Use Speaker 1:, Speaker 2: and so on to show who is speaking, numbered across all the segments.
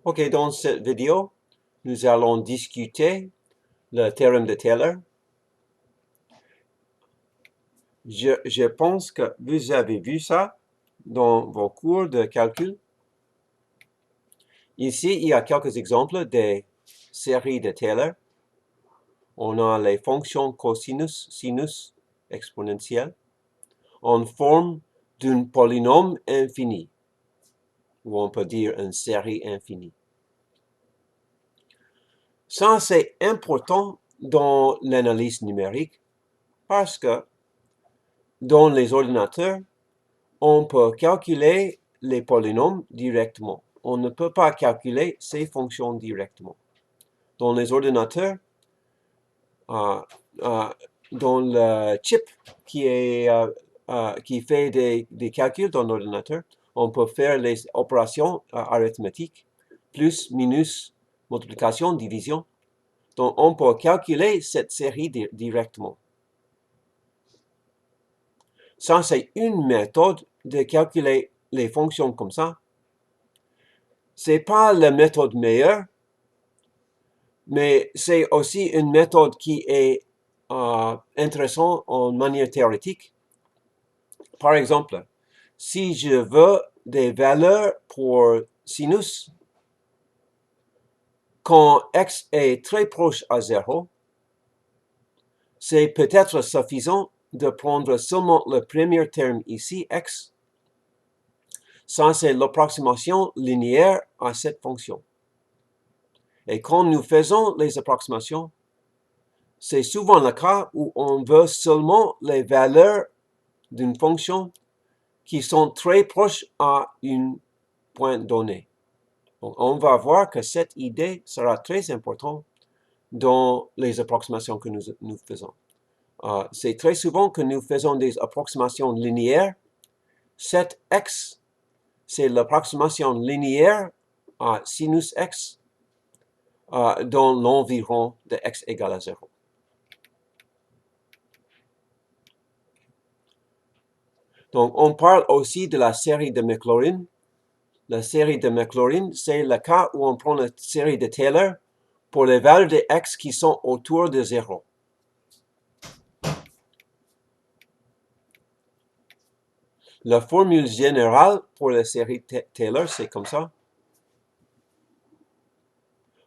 Speaker 1: Ok, dans cette vidéo, nous allons discuter le théorème de Taylor. Je pense que vous avez vu ça dans vos cours de calcul. Ici, il y a quelques exemples des séries de Taylor. On a les fonctions cosinus, sinus, exponentielles, en forme d'un polynôme infini, ou on peut dire une série infinie. Ça, c'est important dans l'analyse numérique parce que dans les ordinateurs, on peut calculer les polynômes directement. On ne peut pas calculer ces fonctions directement. Dans les ordinateurs, dans le chip qui fait des calculs dans l'ordinateur, on peut faire les opérations arithmétiques, plus, minus, multiplication, division. Donc, on peut calculer cette série directement. Ça, c'est une méthode de calculer les fonctions comme ça. C'est pas la méthode meilleure, mais c'est aussi une méthode qui est intéressante en manière théorique. Par exemple, si je veux des valeurs pour sinus, quand x est très proche à 0, c'est peut-être suffisant de prendre seulement le premier terme ici, x. Ça, c'est l'approximation linéaire à cette fonction. Et quand nous faisons les approximations, c'est souvent le cas où on veut seulement les valeurs d'une fonction qui sont très proches à un point donné. Donc, on va voir que cette idée sera très importante dans les approximations que nous faisons. C'est très souvent que nous faisons des approximations linéaires. Cette x, c'est l'approximation linéaire à sinus x dans l'environ de x égale à 0. Donc, on parle aussi de la série de Maclaurin. La série de Maclaurin, c'est le cas où on prend la série de Taylor pour les valeurs de x qui sont autour de 0. La formule générale pour la série Taylor, c'est comme ça.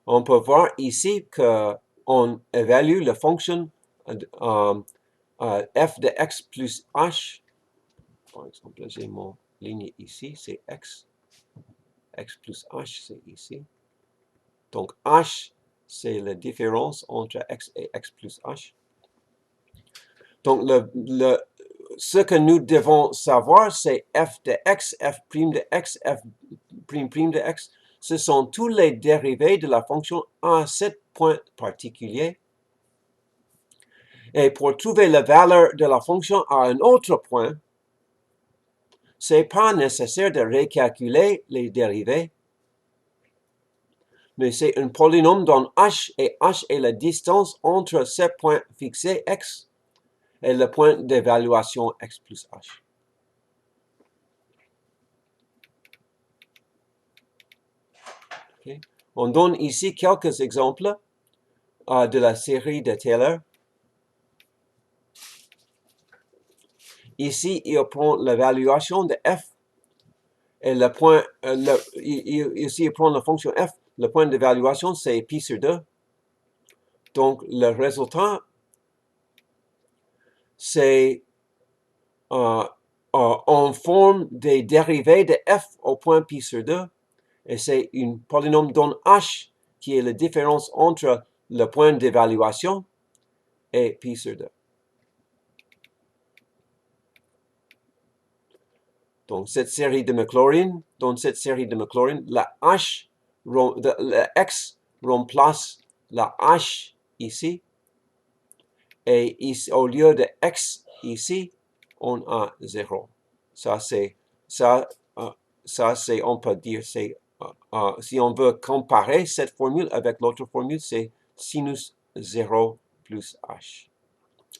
Speaker 1: On peut voir ici qu'on évalue la fonction f de x plus h. Par exemple, j'ai mon ligne ici, c'est x. X plus h, c'est ici. Donc, h, c'est la différence entre x et x plus h. Donc, ce que nous devons savoir, c'est f de x, f' de x, f' de x. Ce sont tous les dérivés de la fonction à ce point particulier. Et pour trouver la valeur de la fonction à un autre point, ce n'est pas nécessaire de recalculer les dérivés, mais c'est un polynôme dont h est la distance entre ce point fixé x et le point d'évaluation x plus h. Okay. On donne ici quelques exemples de la série de Taylor. Ici, il prend l'évaluation de f et le point, ici, il prend la fonction f. Le point d'évaluation, c'est pi sur 2. Donc, le résultat, c'est en forme des dérivés de f au point pi sur 2. Et c'est un polynôme dont h qui est la différence entre le point d'évaluation et pi sur 2. Donc, cette série de Maclaurin, dans cette série de Maclaurin, la x remplace la h ici. Et ici, au lieu de x ici, on a 0. Ça, c'est, on peut dire, c'est, si on veut comparer cette formule avec l'autre formule, c'est sinus 0 plus h.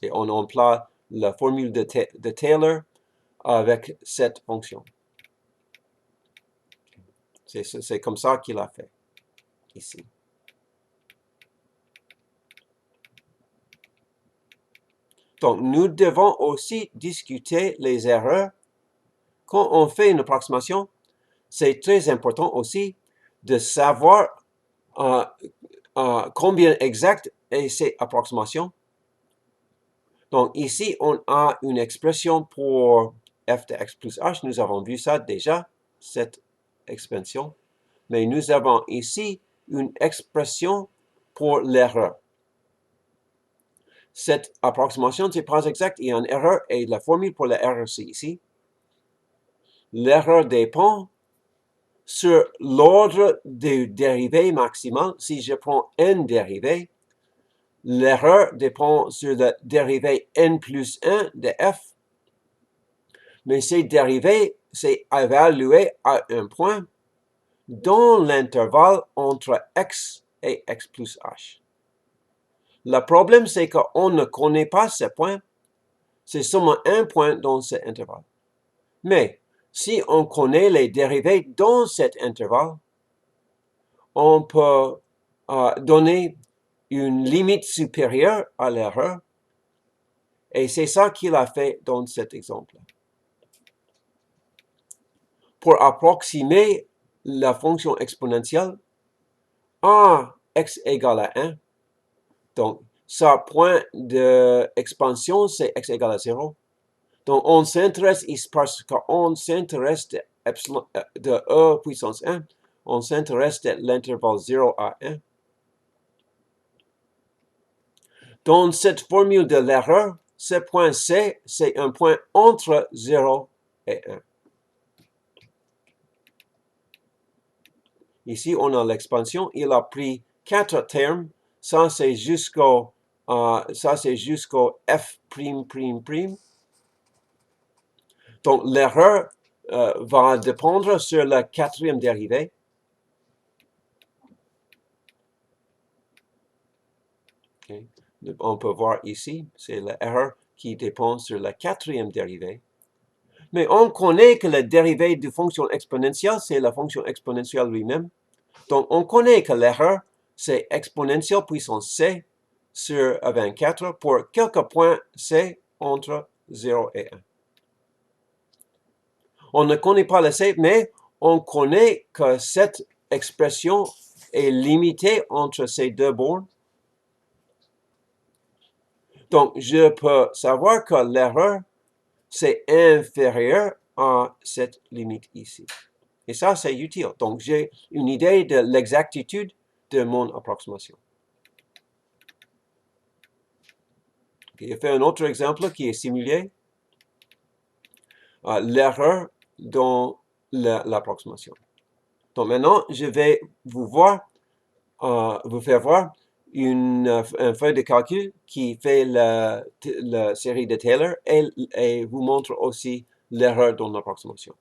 Speaker 1: Et on emploie la formule de Taylor avec cette fonction. C'est comme ça qu'il a fait. ici. Donc, nous devons aussi discuter les erreurs. Quand on fait une approximation, c'est très important aussi de savoir combien exact est cette approximation. Donc, ici, on a une expression pour f de x plus h. Nous avons vu ça déjà, cette expansion. Mais nous avons ici une expression pour l'erreur. Cette approximation n'est pas exacte, il y a une erreur et la formule pour l'erreur, c'est ici. L'erreur dépend sur l'ordre des dérivés maximal. Si je prends n dérivés, l'erreur dépend sur le dérivé n plus 1 de f. Mais ces dérivés, c'est évalué à un point dans l'intervalle entre x et x plus h. Le problème, c'est qu'on ne connaît pas ce point. C'est seulement un point dans cet intervalle. Mais si on connaît les dérivés dans cet intervalle, on peut donner une limite supérieure à l'erreur. Et c'est ça qu'il a fait dans cet exemple. Pour approximer la fonction exponentielle, à x égale à 1, donc sa point d'expansion, c'est x égale à 0. Donc, on s'intéresse ici parce qu'on s'intéresse de e puissance 1, on s'intéresse de l'intervalle 0 à 1. Dans cette formule de l'erreur, ce point C, c'est un point entre 0 et 1. Ici, on a l'expansion. Il a pris 4 termes. Ça, c'est jusqu'au f'''. Donc, l'erreur va dépendre sur la quatrième dérivée. Okay. On peut voir ici, c'est l'erreur qui dépend sur la quatrième dérivée. Mais on connaît que la dérivée de fonction exponentielle, c'est la fonction exponentielle lui-même. Donc, on connaît que l'erreur, c'est exponentielle puissance c sur 24 pour quelques points c entre 0 et 1. On ne connaît pas le c, mais on connaît que cette expression est limitée entre ces deux bornes. Donc, je peux savoir que l'erreur, c'est inférieur à cette limite ici. Et ça, c'est utile. Donc, j'ai une idée de l'exactitude de mon approximation. Okay, je fais un autre exemple qui est simulé. L'erreur dans l'approximation. Donc, maintenant, je vais vous faire voir une feuille de calcul qui fait la série de Taylor et vous montre aussi l'erreur dans l'approximation.